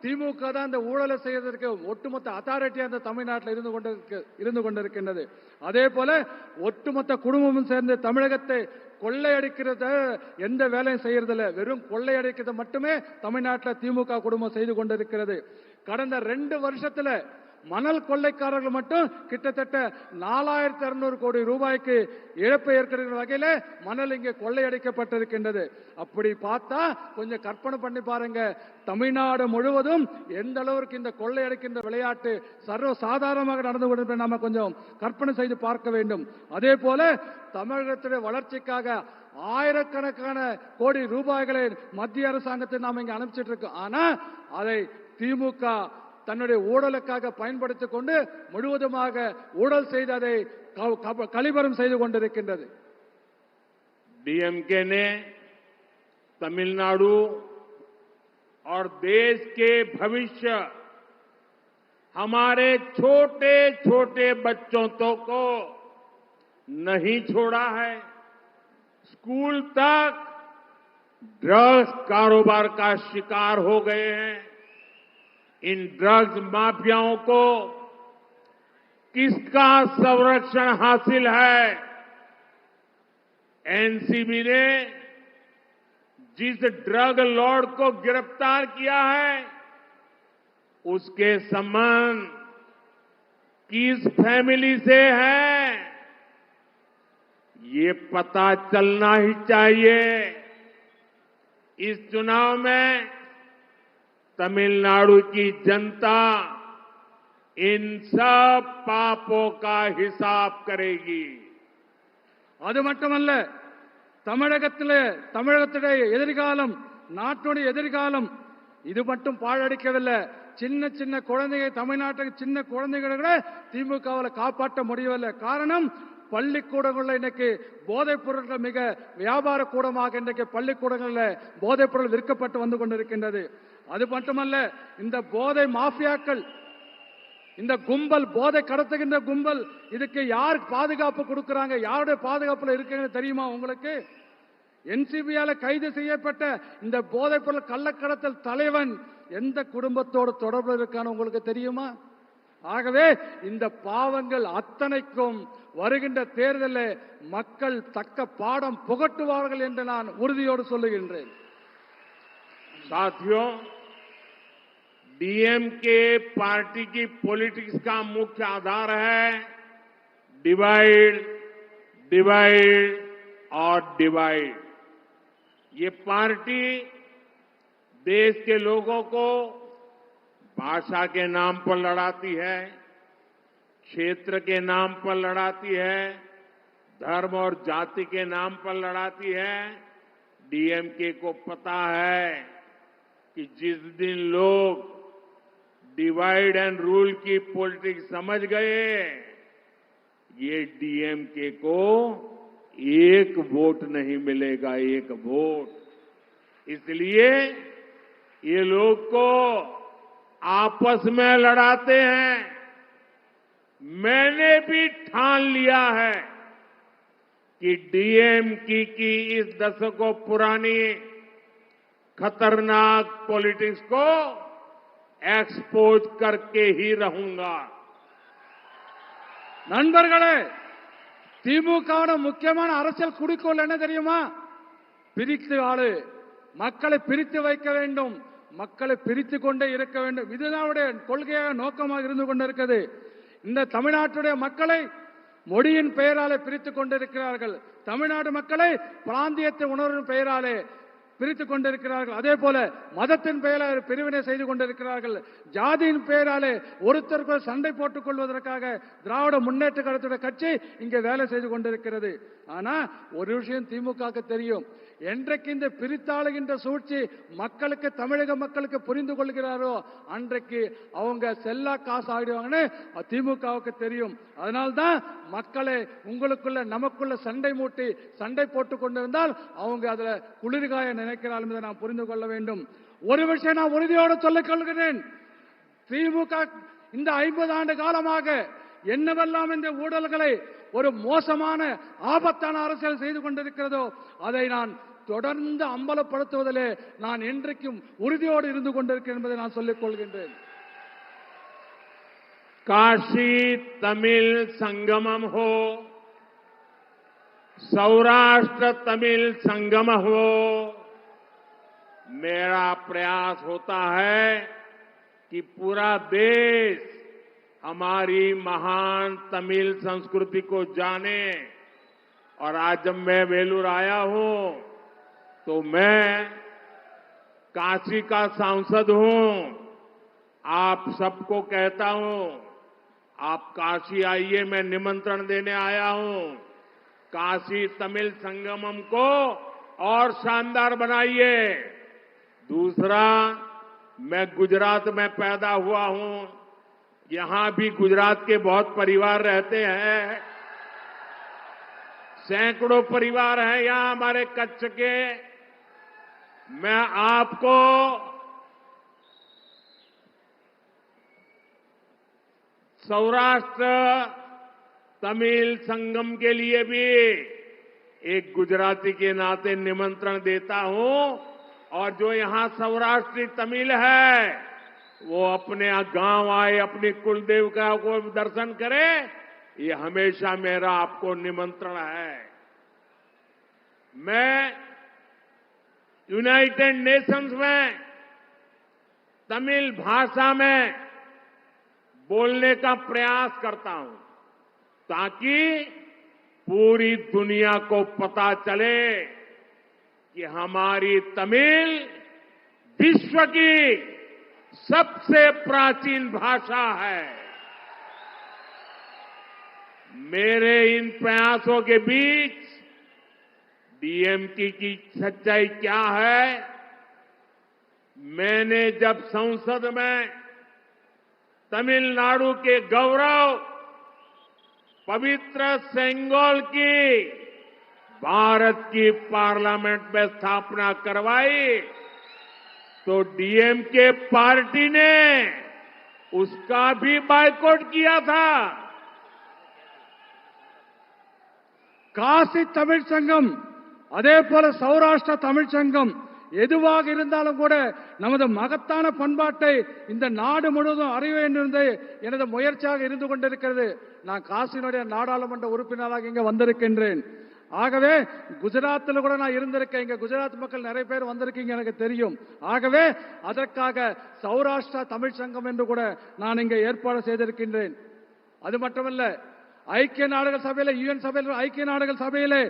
திமுக தான் இந்த ஊழலை செய்வதற்கு ஒட்டுமொத்த அத்தாரிட்டியா அந்த தமிழ்நாட்டில் இருந்து கொண்டிருக்கின்றது. அதே போல ஒட்டுமொத்த குடும்பமும் சேர்ந்து தமிழகத்தை கொள்ளையடிக்கிறத எந்த வேலையும் செய்யறதில்ல, வெறும் கொள்ளையடிக்கிறத மட்டுமே தமிழ்நாட்டில் திமுக குடும்பம் செய்து கொண்டிருக்கிறது. கடந்த 2 வருஷத்துல மணல் கொள்ளைக்காரர்கள் மட்டும் கிட்டத்தட்ட 4600 கோடி ரூபாய்க்கு இழப்பு ஏற்படுகிற வகையில மணல் இங்கே கொள்ளையடிக்கப்பட்டிருக்கின்றது. அப்படி பார்த்தா கொஞ்சம் கற்பனை பண்ணி பாருங்க, தமிழ்நாடு முழுவதும் எந்த அளவுக்கு இந்த கொள்ளையடிக்கின்ற விளையாட்டு சர்வ சாதாரணமாக நடந்து கொண்டிருப்பதை நாம கொஞ்சம் கற்பனை செய்து பார்க்க வேண்டும். அதே போல தமிழகத்துடைய வளர்ச்சிக்காக ஆயிரக்கணக்கான கோடி ரூபாய்களை மத்திய அரசாங்கத்தை நாம் இங்க அனுப்பிச்சிட்டு இருக்கோம். ஆனா அதை திமுக தன்னுடைய ஊழலுக்காக பயன்படுத்திக் கொண்டு முழுவதுமாக ஊழல் செய்து அதை கழிவறம் செய்து கொண்டிருக்கின்றது. डीएमके ने तमिलनाडु और देश के भविष्य हमारे छोटे छोटे बच्चों को नहीं छोड़ा है। स्कूल तक ड्रग्स कारोबार का शिकार हो गए हैं। इन ड्रग्स माफियाओं को किसका संरक्षण हासिल है? एनसीबी ने जिस ड्रग लॉर्ड को गिरफ्तार किया है उसके संबंध किस फैमिली से है ये पता चलना ही चाहिए। इस चुनाव में तमिलनाडु की जनता इन सब पापों का हिसाब करेगी। அது மட்டுமல்ல, தமிழகத்துடைய எதிர்காலம், நாட்டுடைய எதிர்காலம் இது மட்டும் பாழடிக்கவில்லை. சின்ன சின்ன குழந்தைகள், தமிழ்நாட்டுக்கு சின்ன குழந்தைகளை கூட திமுகவில் காப்பாற்ற முடியவில்லை. காரணம், பள்ளிக்கூடங்களில் இன்னைக்கு போதைப் பொருட்கள் மிக வியாபார கூடமாக இன்றைக்கு பள்ளிக்கூடங்களில் போதைப் பொருள் விற்கப்பட்டு வந்து கொண்டிருக்கின்றது. அது மட்டுமல்ல, இந்த போதை மாஃபியாக்கள், இந்த கும்பல், போதை கடத்துகின்ற கும்பல், இதுக்கு யார் பாதுகாப்பு கொடுக்கறாங்க, யாருடைய பாதுகாப்புல இருக்குன்னு தெரியுமா உங்களுக்கு? என்சிபியால கைது செய்யப்பட்ட இந்த போதைப் பொருள் கள்ளக்கடத்தல் தலைவன் எந்த குடும்பத்தோடு தொடர்பு இருக்கான்னு உங்களுக்கு தெரியுமா? ஆகவே இந்த பாவங்கள் அத்தனைக்கும் வருகின்ற தேர்தலில் மக்கள் தக்க பாடம் புகட்டுவார்கள் என்று நான் உறுதியோடு சொல்லுகின்றேன். साथियों, डीएमके पार्टी की पॉलिटिक्स का मुख्य आधार है डिवाइड, डिवाइड और डिवाइड। ये पार्टी देश के लोगों को भाषा के नाम पर लड़ाती है, क्षेत्र के नाम पर लड़ाती है, धर्म और जाति के नाम पर लड़ाती है। डीएमके को पता है कि जिस दिन लोग डिवाइड एंड रूल की पॉलिटिक्स समझ गए, ये डीएमके को एक वोट नहीं मिलेगा, एक वोट। इसलिए ये लोग को आपस में लड़ाते हैं। मैंने भी ठान लिया है कि डीएमके की इस दशकों पुरानी खतरनाक पॉलिटिक्स को एक्सपोज करके ही रहूंगा। நண்பர்களே, திமுகவோட முக்கியமான அரசியல் குறிக்கோள் என்ன தெரியுமா? பிரித்து ஆளு, மக்களை பிரித்து வைக்க வேண்டும், மக்களை பிரித்து கொண்டே இருக்க வேண்டும். இதுதான் கொள்கையாக நோக்கமாக இருந்து கொண்டிருக்கிறது. இந்த தமிழ்நாட்டுடைய மக்களை மொழியின் பெயராலே பிரித்துக் கொண்டிருக்கிறார்கள். தமிழ்நாடு மக்களை பிராந்தியத்தை உணர்வின் பெயராலே பிரித்துக் கொண்டிருக்கிறார்கள். அதே போல மதத்தின் பெயரால் பிரிவினை செய்து கொண்டிருக்கிறார்கள். ஜாதியின் பெயராலே ஒருத்தருக்கு சண்டை போட்டுக் கொள்வதற்காக திராவிட முன்னேற்ற கழகத்துடைய கட்சி இங்கே வேலை செய்து கொண்டிருக்கிறது. ஆனா ஒரு விஷயம் திமுக தெரியும், என்றைக்கு இந்த பிரித்தாளுகின்ற சூழ்ச்சி மக்களுக்கு, தமிழக மக்களுக்கு புரிந்து கொள்கிறாரோ அன்றைக்கு அவங்க செல்லா காசு ஆகிடுவாங்கன்னு திமுகவுக்கு தெரியும். அதனால்தான் மக்களை உங்களுக்குள்ள நமக்குள்ள சண்டை மூட்டி சண்டை போட்டுக் கொண்டிருந்தால் அவங்க அதுல குளிர்காய நினைக்கிறார்கள் என்பதை நாம் புரிந்து கொள்ள வேண்டும். ஒரு விஷயம் நான் உறுதியோடு சொல்லிக் கொள்கிறேன், திமுக இந்த 50 ஆண்டு காலமாக என்னவெல்லாம் இந்த ஊழல்களை, ஒரு மோசமான ஆபத்தான அரசியல் செய்து கொண்டிருக்கிறதோ அதை நான் தொடர்ந்து அம்பலப்படுத்துவதிலே நான் இன்றைக்கும் உறுதியோடு இருந்து கொண்டிருக்கிறேன் என்பதை நான் சொல்லிக் கொள்கின்றேன். काशी तमिल संगमम हो, सौराष्ट्र तमिल संगम हो, मेरा प्रयास होता है कि पूरा देश हमारी महान तमिल संस्कृति को जाने। और आज जब मैं वेलूर आया हूं तो मैं काशी का सांसद हूं, आप सबको कहता हूं आप काशी आइए, मैं निमंत्रण देने आया हूं। काशी तमिल संगमम को और शानदार बनाइए। दूसरा, मैं गुजरात में पैदा हुआ हूं, यहां भी गुजरात के बहुत परिवार रहते हैं, सैकड़ों परिवार हैं यहां हमारे कच्छ के। मैं आपको सौराष्ट्र तमिल संगम के लिए भी एक गुजराती के नाते निमंत्रण देता हूं। और जो यहां सौराष्ट्री तमिल है वो अपने गांव आए, अपनी कुलदेवता को दर्शन करे, ये हमेशा मेरा आपको निमंत्रण है। मैं यूनाइटेड नेशंस में तमिल भाषा में बोलने का प्रयास करता हूं ताकि पूरी दुनिया को पता चले कि हमारी तमिल विश्व की सबसे प्राचीन भाषा है। मेरे इन प्रयासों के बीच डीएमके की सच्चाई क्या है? मैंने जब संसद में तमिलनाडु के गौरव पवित्र सेंगोल की भारत की पार्लियामेंट में स्थापना करवाई तो डीएमके पार्टी ने उसका भी बायकॉट किया था। காசி தமிழ் சங்கம், அதே போல சௌராஷ்டிர தமிழ் சங்கம் எதுவாக இருந்தாலும் கூட நமது மகத்தான பண்பாட்டை இந்த நாடு முழுவதும் அறிய வேண்டும் என்பது எனது முயற்சியாக இருந்து கொண்டிருக்கிறது. நான் காசியினுடைய நாடாளுமன்ற உறுப்பினராக இங்க வந்திருக்கின்றேன். ஆகவே குஜராத்தில் கூட நான் இருந்திருக்கேன். இங்க குஜராத் மக்கள் நிறைய பேர் வந்திருக்கீங்க, எனக்கு தெரியும். ஆகவே அதற்காக சௌராஷ்டிரா தமிழ் சங்கம் என்று கூட நான் இங்க ஏற்பாடு செய்திருக்கின்றேன். அது மட்டுமல்ல, ஐக்கிய நாடுகள் சபையில, யுஎன் சபையில், ஐக்கிய நாடுகள் சபையிலே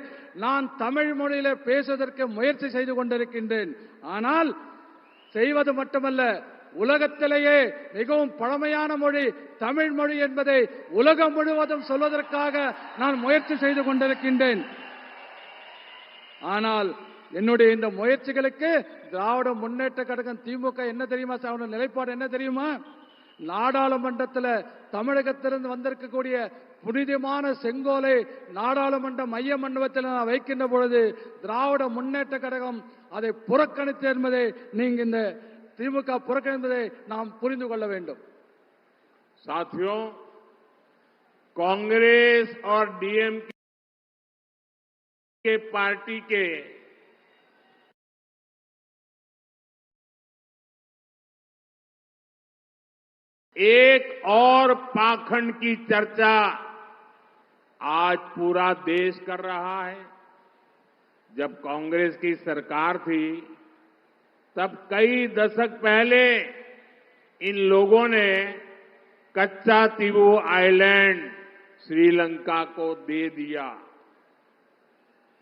நான் தமிழ் மொழியிலே பேசுவதற்கு முயற்சி செய்து கொண்டிருக்கின்றேன். ஆனால் செய்வது மட்டுமல்ல, உலகத்திலேயே மிகவும் பழமையான மொழி தமிழ் மொழி என்பதை உலகம் முழுவதும் சொல்வதற்காக நான் முயற்சி செய்து கொண்டிருக்கின்றேன். ஆனால் என்னுடைய இந்த முயற்சிகளுக்கு திராவிட முன்னேற்ற கழகம் திமுக என்ன தெரியுமா, அவருடைய நிலைப்பாடு என்ன தெரியுமா? நாடாளுமன்றத்தில் தமிழகத்திலிருந்து வந்திருக்கக்கூடிய புனிதமான செங்கோலை நாடாளுமன்ற மைய மண்டபத்தில் நான் வைக்கின்ற பொழுது திராவிட முன்னேற்ற கழகம் அதை புறக்கணித்து என்பதை நீங்க இந்த திமுக புறக்கணிப்பதை நாம் புரிந்து கொள்ள வேண்டும். साथियों, कांग्रेस और डीएमके पार्टी के एक और पाखंड की चर्चा आज पूरा देश कर रहा है। जब कांग्रेस की सरकार थी तब कई दशक पहले इन लोगों ने कच्चा तीवू आइलैंड श्रीलंका को दे दिया।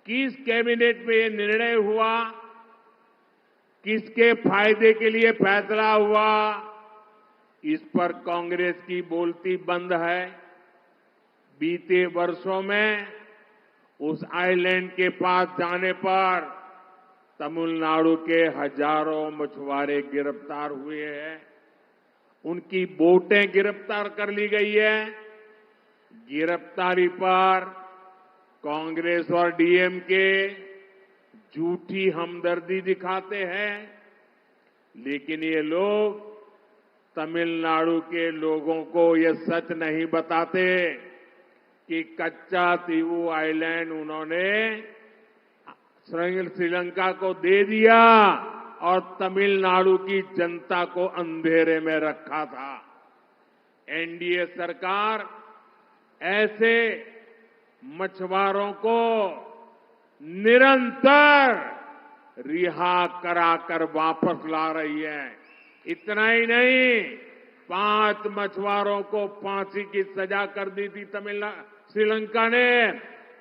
किस कैबिनेट में ये निर्णय हुआ, किसके फायदे के लिए फैसला हुआ, इस पर कांग्रेस की बोलती बंद है। बीते वर्षों में उस आइलैंड के पास जाने पर तमिलनाडु के हजारों मछुआरे गिरफ्तार हुए हैं, उनकी बोटें गिरफ्तार कर ली गई है। गिरफ्तारी पर कांग्रेस और डीएमके झूठी हमदर्दी दिखाते हैं, लेकिन ये लोग तमिलनाडु के लोगों को ये सच नहीं बताते कि कच्चा तीवू आइलैंड उन्होंने श्रीलंका को दे दिया और तमिलनाडु की जनता को अंधेरे में रखा था। एनडीए सरकार ऐसे मछुआरों को निरंतर रिहा कराकर वापस ला रही है। इतना ही नहीं, 5 मछुआरों को फांसी की सजा कर दी थी श्रीलंका ने,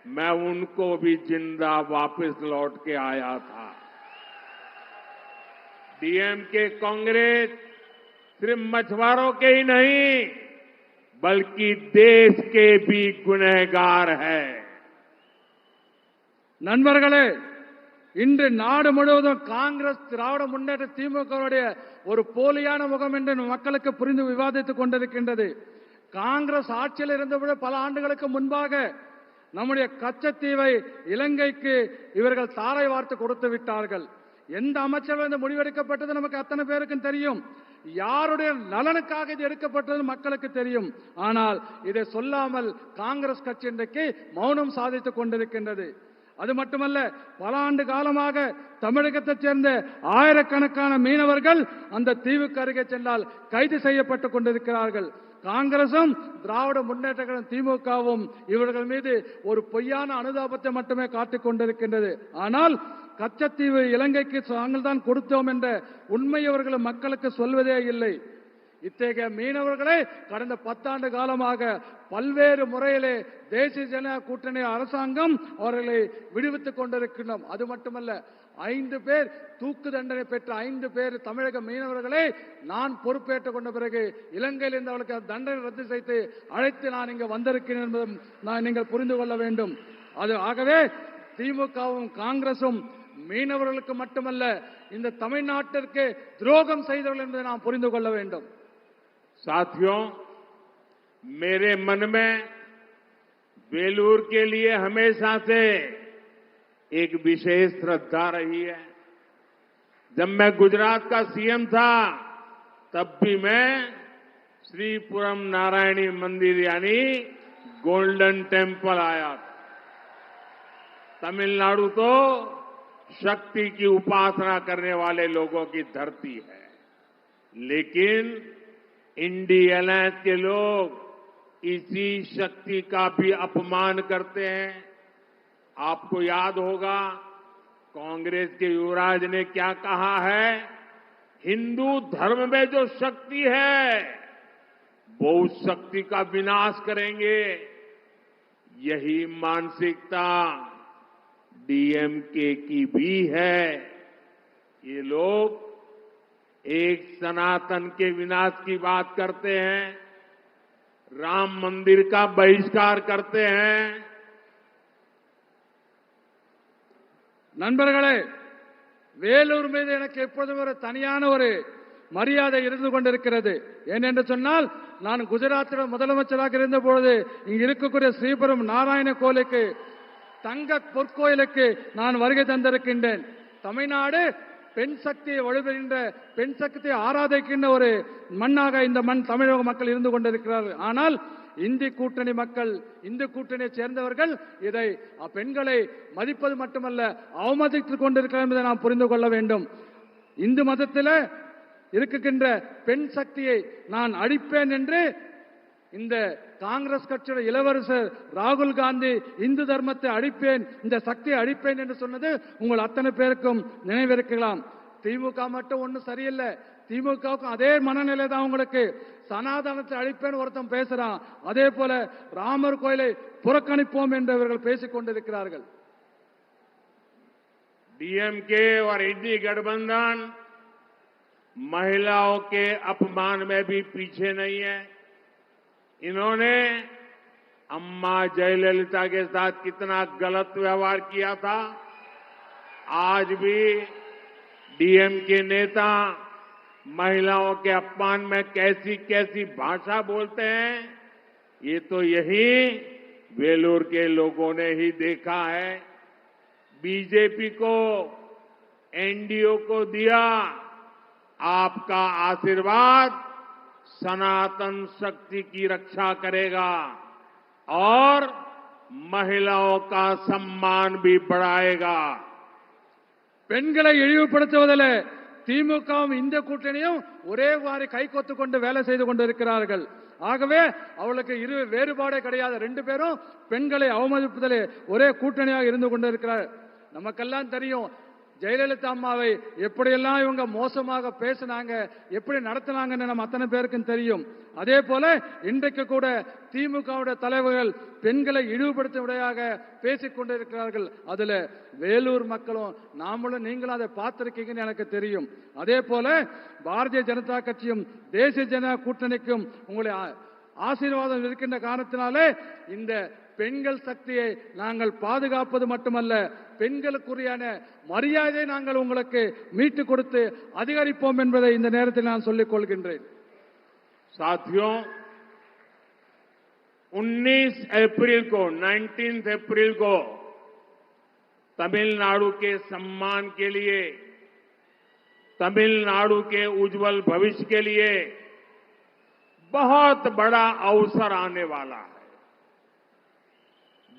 मैं उनको भी जिंदा वापस लौट के आया था। डीएमके कांग्रेस सिर्फ मछुआरों के ही नहीं बल्कि देश के भी गुनहगार है। நண்பர்களே, இன்று நாடு முழுவதும் காங்கிரஸ் திராவிட முன்னேற்ற திமுகவுடைய ஒரு போலியான முகம் என்று மக்களுக்கு புரிந்து விவாதித்துக் கொண்டிருக்கின்றது. காங்கிரஸ் ஆட்சியில் இருந்தபோது பல ஆண்டுகளுக்கு முன்பாக நம்முடைய கச்சத்தீவை இலங்கைக்கு இவர்கள் தாரை வார்த்து கொடுத்து விட்டார்கள். எந்த அமைச்சர்கள் இந்த முடிவெடுக்கப்பட்டது நமக்கு அத்தனை பேருக்கும் தெரியும். யாருடைய நலனுக்காக இது எடுக்கப்பட்டது மக்களுக்கு தெரியும். ஆனால் இதை சொல்லாமல் காங்கிரஸ் கட்சி இன்றைக்கு மௌனம் சாதித்துக் கொண்டிருக்கின்றது. அது மட்டுமல்ல, பல ஆண்டு காலமாக தமிழகத்தைச் சேர்ந்த ஆயிரக்கணக்கான மீனவர்கள் அந்த தீவுக்கு அருகே சென்றால் கைது செய்யப்பட்டுக் கொண்டிருக்கிறார்கள். காங்கிரசும் திராவிட முன்னேற்ற கழகம் திமுகவும் இவர்கள் மீது ஒரு பொய்யான அனுதாபத்தை மட்டுமே காட்டிக் கொண்டிருக்கின்றது. ஆனால் கச்சத்தீவு இலங்கைக்கு நாங்கள் தான் கொடுத்தோம் என்ற உண்மை அவர்கள் மக்களுக்கு சொல்வதே இல்லை. இத்தகைய மீனவர்களை கடந்த 10 ஆண்டு காலமாக பல்வேறு முறையிலே தேசிய ஜனநாயக கூட்டணி அரசாங்கம் அவர்களை விடுவித்துக் கொண்டிருக்கின்றோம். அது மட்டுமல்ல, 5 பேர் தூக்கு தண்டனை பெற்ற 5 பேர் தமிழக மீனவர்களை நான் பொறுப்பேற்றுக் கொண்ட பிறகு இலங்கையில் இருந்து அவர்களுக்கு தண்டனை ரத்து செய்து அழைத்து நான் இங்கு வந்திருக்கிறேன் என்பதும் நீங்கள் புரிந்து கொள்ள வேண்டும். அது ஆகவே திமுகவும் காங்கிரசும் மீனவர்களுக்கு மட்டுமல்ல இந்த தமிழ்நாட்டிற்கு துரோகம் செய்தவர்கள் என்பதை நாம் புரிந்து கொள்ள வேண்டும். साथियों, मेरे मन में वेलूर के लिए हमेशा से एक विशेष श्रद्धा रही है। जब मैं गुजरात का सीएम था तब भी मैं श्रीपुरम नारायणी मंदिर यानी गोल्डन टेम्पल आया था। तमिलनाडु तो शक्ति की उपासना करने वाले लोगों की धरती है, लेकिन इंडी अलायंस के लोग इसी शक्ति का भी अपमान करते हैं। आपको याद होगा कांग्रेस के युवराज ने क्या कहा है, हिंदू धर्म में जो शक्ति है वो उस शक्ति का विनाश करेंगे। यही मानसिकता डीएमके की भी है। ये लोग एक सनातन के विनाश की बात करते हैं, राम मंदिर का बहिष्कार करते हैं। நண்பர்களே, வேலூர் மீது எனக்கு எப்போதும் ஒரு தனியான ஒரு மரியாதை இருந்து கொண்டிருக்கிறது. ஏனென்று சொன்னால், நான் குஜராத்தில் முதலமைச்சராக இருந்த பொழுது இங்கு இருக்கக்கூடிய ஸ்ரீபுரம் நாராயண கோயிலுக்கு தங்க பொற்கோயிலுக்கு நான் வருகை தந்திருக்கின்றேன். தமிழ்நாடு பெண் சக்தியை வலுப்பெறுகின்ற பெண் சக்தியை ஆராதிக்கின்ற ஒரு மண்ணாக இந்த மண் தமிழக மக்கள் இருந்து கொண்டிருக்கிறார்கள். ஆனால் இந்தி கூட்டணி மக்கள், இந்து கூட்டணியை சேர்ந்தவர்கள் இதை பெண்களை மதிப்பது மட்டுமல்ல அவமதித்துக் கொண்டிருக்கிறார் என்பதை நாம் புரிந்து கொள்ள வேண்டும். இந்து மதத்தில் இருக்கின்ற பெண் சக்தியை நான் அழிப்பேன் என்று இந்த காங்கிரஸ் கட்சியோட இளவரசர் ராகுல் காந்தி இந்து தர்மத்தை அழிப்பேன், இந்த சக்தியை அழிப்பேன் என்று சொன்னது உங்கள் அத்தனை பேருக்கும் நினைவிருக்கலாம். திமுக மட்டும் ஒன்றும் சரியில்லை, திமுகவுக்கும் அதே மனநிலை தான். உங்களுக்கு சனாதனத்தை அழிப்பேன் ஒருத்தன் பேசுறான், அதே போல ராமர் கோயிலை புறக்கணிப்போம் என்று அவர்கள் பேசிக் கொண்டிருக்கிறார்கள். डीएमके और इंडी गठबंधन महिलाओं के अपमान में भी पीछे नहीं है। इन्होंने अम्मा जयललिता के साथ कितना गलत व्यवहार किया था। आज भी डीएमके नेता महिलाओं के अपमान में कैसी कैसी भाषा बोलते हैं, ये तो यही वेलूर के लोगों ने ही देखा है। बीजेपी को, एनडीए को दिया आपका आशीर्वाद सनातन शक्ति की रक्षा करेगा और महिलाओं का सम्मान भी बढ़ाएगा। பெண்களை இழிவுபடுத்துவதில் திமுகவும் இந்த கூட்டணியும் ஒரே மாதிரி கைகோத்து கொண்டு வேலை செய்து கொண்டிருக்கிறார்கள். ஆகவே அவளுக்கு இரு வேறுபாடே கிடையாது. ரெண்டு பேரும் பெண்களை அவமதிப்பதில் ஒரே கூட்டணியாக இருந்து கொண்டிருக்கிறார். நமக்கெல்லாம் தெரியும் ஜெயலலிதா அம்மாவை எப்படியெல்லாம் இவங்க மோசமாக பேசினாங்க, எப்படி நடத்தினாங்கன்னு நம்ம அத்தனை பேருக்கும் தெரியும். அதே போல இன்றைக்கு கூட திமுகவுடைய தலைவர்கள் பெண்களை இழிவுபடுத்துவதாக பேசிக் கொண்டிருக்கிறார்கள். அதுல வேலூர் மக்களும் நாமளும் நீங்களும் அதை பார்த்திருக்கீங்கன்னு எனக்கு தெரியும். அதே போல பாரதிய ஜனதா கட்சியும் தேசிய ஜனதா கூட்டணிக்கும் உங்களுடைய ஆசீர்வாதம் இருக்கின்ற காரணத்தினாலே இந்த பெண்கள் சக்தியை நாங்கள் பாதுகாப்பது மட்டுமல்ல, பெண்களுக்குரியான மரியாதையை நாங்கள் உங்களுக்கு மீட்டுக் கொடுத்து அதிகரிப்போம் என்பதை இந்த நேரத்தில் நான் சொல்லிக் கொள்கின்றேன். साथियों, 19 अप्रैल को तमिलनाडु के सम्मान के लिए, तमिलनाडु के उज्जवल भविष्य के लिए बहुत बड़ा अवसर आने वाला है।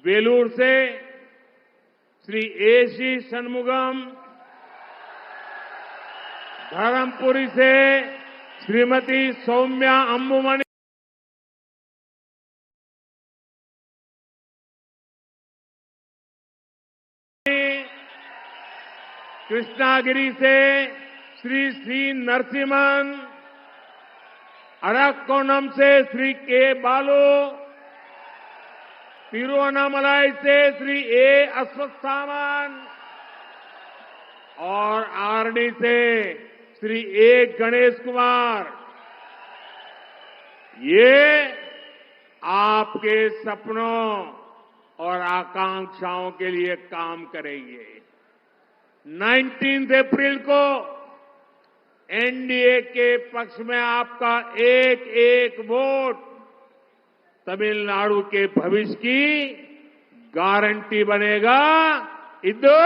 वेलूर से श्री एसी षणमुगम, धर्मपुरी से श्रीमती सौम्या अम्बुमणि, कृष्णागिरी से श्री नरसिम्हन, अरक्कोणम से श्री के बालू, तिरुवन्नामलाई से श्री ए अश्वत्थामन और आरडी से श्री ए गणेश कुमार, ये आपके सपनों और आकांक्षाओं के लिए काम करेंगे। 19 अप्रैल को एनडीए के पक्ष में आपका एक एक वोट तमिलनाडु के भविष्य की गारंटी बनेगा। इदो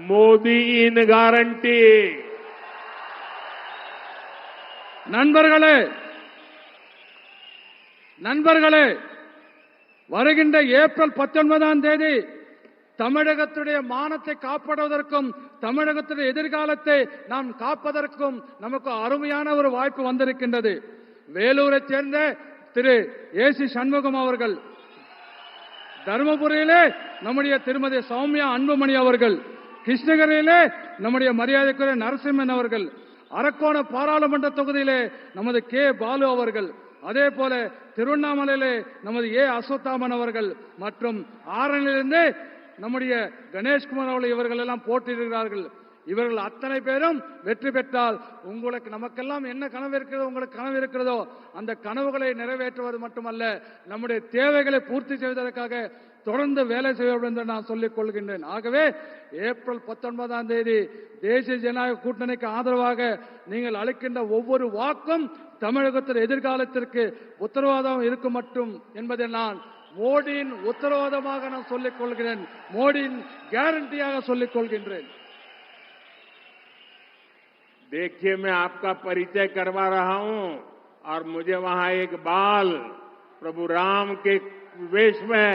मोदी इन गारंटी। நண்பர்களே, வருகின்ற ஏப்ரல் 19ஆம் தேதி தமிழகத்துடைய மானத்தை காப்பாற்றுவதற்கும் தமிழகத்துடைய எதிர்காலத்தை நாம் காப்பதற்கும் நமக்கு அருமையான ஒரு வாய்ப்பு வந்திருக்கின்றது. வேலூரைச் சேர்ந்த திரு ஏசி சண்முகம் அவர்கள், தருமபுரியிலே நம்முடைய திருமதி சௌமியா அன்புமணி அவர்கள், கிருஷ்ணகிரியிலே நம்முடைய மரியாதைக்குரிய நரசிம்மன் அவர்கள், அரக்கோண பாராளுமன்ற தொகுதியிலே நமது கே பாலு அவர்கள், அதே போல திருவண்ணாமலையிலே நமது ஏ அஸ்வத்தாமன் அவர்கள் மற்றும் ஆரணிலிருந்து நம்முடைய கணேஷ்குமார் அவர்கள் இவர்கள் எல்லாம் போட்டியிடுகிறார்கள். இவர்கள் அத்தனை பேரும் வெற்றி பெற்றால் உங்களுக்கு நமக்கெல்லாம் என்ன கனவு இருக்கிறதோ, உங்களுக்கு கனவு இருக்கிறதோ அந்த கனவுகளை நிறைவேற்றுவது மட்டுமல்ல, நம்முடைய தேவைகளை பூர்த்தி செய்வதற்காக தொடர்ந்து வேலை செய்வோம் என்று நான் சொல்லிக் கொள்கின்றேன். ஆகவே ஏப்ரல் 19ஆம் தேதி தேசிய ஜனநாயக கூட்டணிக்கு ஆதரவாக நீங்கள் அளிக்கின்ற ஒவ்வொரு வாக்கும் தமிழகத்தின் எதிர்காலத்திற்கு உத்தரவாதம் இருக்கும் மட்டும் என்பதை நான் மோடியின் உத்தரவாதமாக நான் சொல்லிக் கொள்கிறேன், மோடியின் கேரண்டியாக சொல்லிக் கொள்கின்றேன். देखिए, मैं आपका परिचय करवा रहा हूं और मुझे वहां एक बाल प्रभु राम के वेश में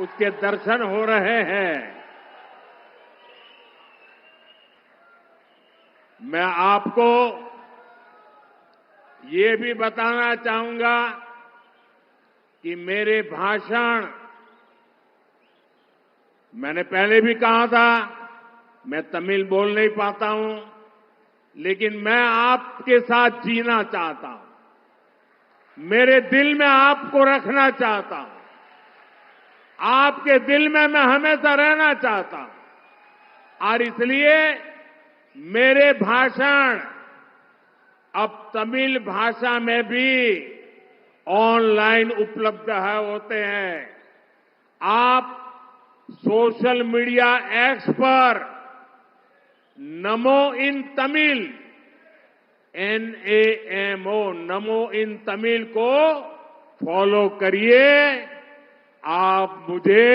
उसके दर्शन हो रहे हैं। मैं आपको ये भी बताना चाहूंगा कि मेरे भाषण, मैंने पहले भी कहा था, मैं तमिल बोल नहीं पाता हूं, लेकिन मैं आपके साथ जीना चाहता हूं, मेरे दिल में आपको रखना चाहता हूं, आपके दिल में मैं हमेशा रहना चाहता हूं। और इसलिए मेरे भाषण अब तमिल भाषा में भी ऑनलाइन उपलब्ध होते हैं। आप सोशल मीडिया एक्स पर नमो इन तमिल, NAMO, नमो इन तमिल को फॉलो करिए। आप मुझे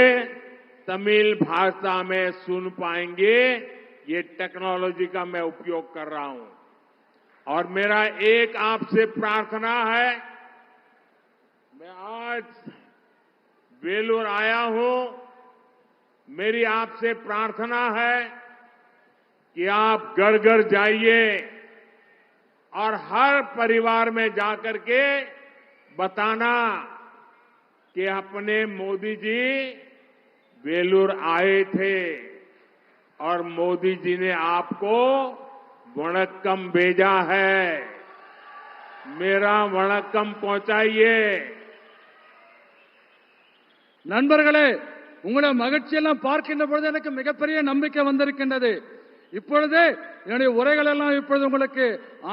तमिल भाषा में सुन पाएंगे। ये टेक्नोलॉजी का मैं उपयोग कर रहा हूं। और मेरा एक आपसे प्रार्थना है, मैं आज वेलूर आया हूं, मेरी आपसे प्रार्थना है कि आप घर घर जाइए और हर परिवार में जाकर के बताना कि अपने मोदी जी वेलूर आए थे और मोदी जी ने आपको वणक्कम भेजा है, मेरा वणक्कम पहुंचाइए. நண்பர்களே, உங்களுடைய மகிழ்ச்சியெல்லாம் பார்க்கின்ற பொழுது எனக்கு மிகப்பெரிய நம்பிக்கை வந்திருக்கின்றது. இப்பொழுது என்னுடைய உரைகள் எல்லாம் இப்பொழுது உங்களுக்கு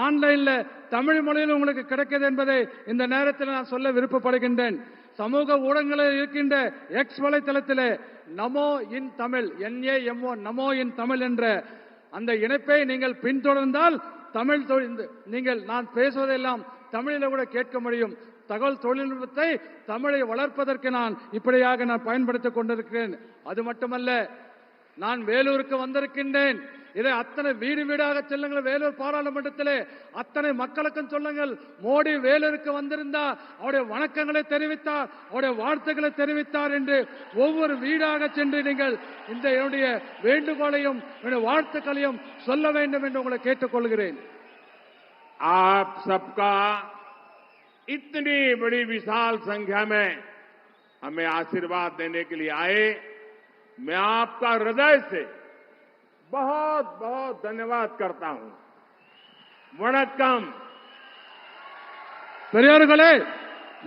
ஆன்லைன்ல தமிழ் மொழியில் உங்களுக்கு கிடைக்கிறது என்பதை இந்த நேரத்தில் நான் சொல்ல விருப்பப்படுகின்றேன். சமூக ஊடகங்களில் இருக்கின்ற எக்ஸ் வலைத்தளத்திலே நமோ இன் தமிழ், NAMO நமோ இன் தமிழ் என்ற அந்த இணைப்பை நீங்கள் பின்தொடர்ந்தால் தமிழ் நீங்கள் நான் பேசுவதெல்லாம் தமிழில் கூட கேட்க முடியும். தகவல் தொழில்நுட்பத்தை தமிழை வளர்ப்பதற்கு நான் இப்படியாக நான் பயன்படுத்திக் கொண்டிருக்கிறேன். அது மட்டுமல்ல, நான் வேலூருக்கு வந்திருக்கின்றேன். இதை அத்தனை வீடு வீடாக செல்லுங்கள். வேலூர் பாராளுமன்றத்திலே அத்தனை மக்களுக்கும் சொல்லுங்கள், மோடி வேலூருக்கு வந்திருந்தார், அவருடைய வணக்கங்களை தெரிவித்தார், அவருடைய வாழ்த்துக்களை தெரிவித்தார் என்று ஒவ்வொரு வீடாக சென்று நீங்கள் இந்த என்னுடைய வேண்டுகோளையும் என்னுடைய வாழ்த்துக்களையும் சொல்ல வேண்டும் என்று உங்களை கேட்டுக்கொள்கிறேன். आप सबका इतनी बड़ी विशाल संख्या में हमें आशीर्वाद देने के लिए आए, मैं आपका हृदय से बहुत बहुत धन्यवाद करता हूं. वणक्कम. பெரியார்களே,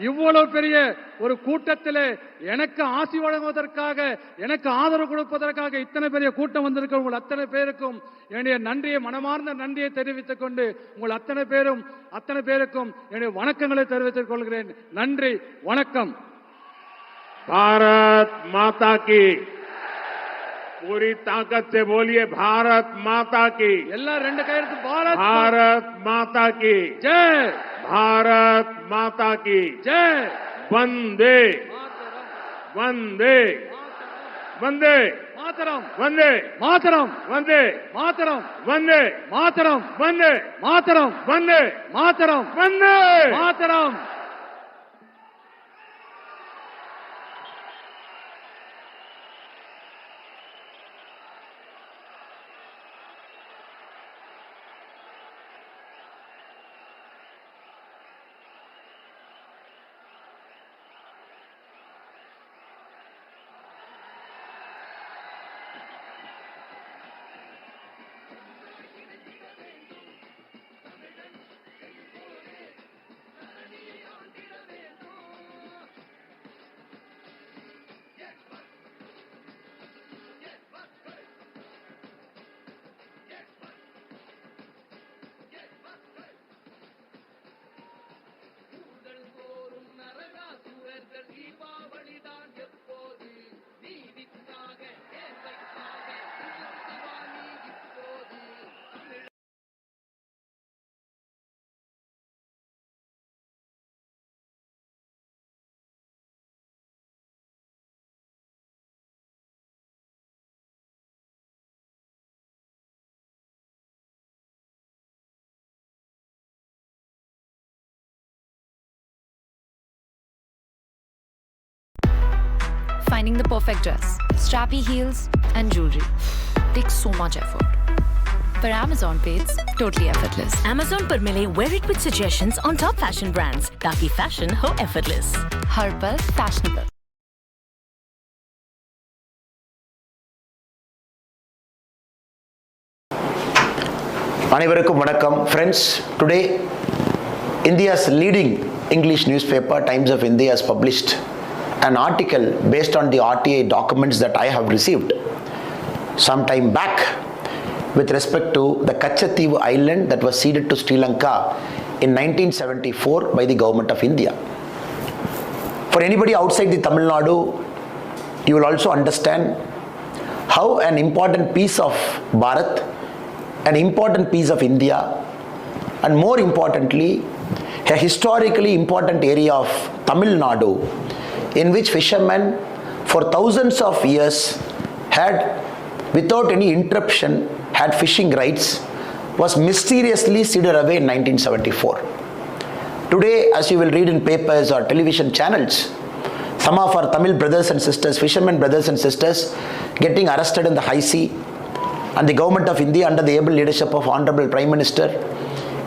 இவ்வளவு பெரிய ஒரு கூட்டத்திலே எனக்கு ஆசி வழங்குவதற்காக, எனக்கு ஆதரவு கொடுப்பதற்காக இத்தனை பெரிய கூட்டம் வந்திருக்க உங்கள் அத்தனை பேருக்கும் என்னுடைய நன்றியை, மனமார்ந்த நன்றியை தெரிவித்துக் கொண்டு உங்கள் அத்தனை பேருக்கும் என்னுடைய வணக்கங்களை தெரிவித்துக் கொள்கிறேன். நன்றி, வணக்கம். भारत माता की. पूरी ताकत से बोलिए, भारत माता की. எல்லா ரெண்டு கையெழுத்து. भारत माता की ஜெய். भारत माता की ஜெய். वंदे वंदे वंदे மாதரம். वंदे மாதரம். वंदे மாதரம். वंदे மாதரம். वंदे மாதரம். वंदे மாதரம். वंदे. Mataram. Finding the perfect dress, strappy heels, and jewelry takes so much effort. For Amazon Pay, it's totally effortless. Amazon पर मिले wear it with suggestions on top fashion brands ताकि fashion हो effortless. हर पल fashionable. அனைவருக்கும் வணக்கம். Friends, today India's leading English newspaper Times of India has published an article based on the RTI documents that I have received some time back with respect to the Kachativu island that was ceded to Sri Lanka in 1974 by the government of India. For anybody outside the Tamil Nadu, you will also understand how an important piece of Bharat, an important piece of India, and more importantly, a historically important area of Tamil Nadu, in which fishermen for thousands of years had, without any interruption, had fishing rights, was mysteriously ceded away in 1974. Today, as you will read in papers or television channels, some of our Tamil brothers and sisters, fishermen brothers and sisters, getting arrested in the high sea, and the government of India under the able leadership of Honorable Prime Minister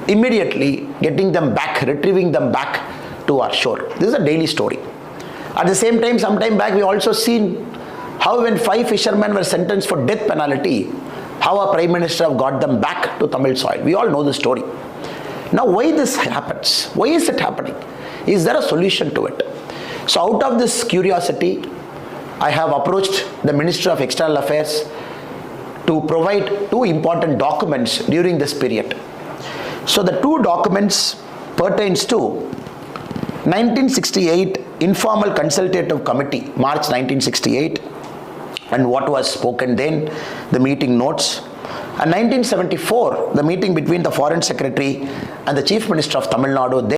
immediately getting them back, retrieving them back to our shore. This is a daily story. At the same time, some time back, we also seen how when 5 fishermen were sentenced for death penalty, how our Prime Minister have got them back to Tamil soil. We all know the story. Now, why this happens? Why is it happening? Is there a solution to it? So out of this curiosity, I have approached the Minister of External Affairs to provide 2 important documents during this period. So the 2 documents pertains to 1968 Informal Consultative Committee, March 1968, and what was spoken then, the meeting notes, and 1974, the meeting between the Foreign Secretary and the Chief Minister of Tamil Nadu.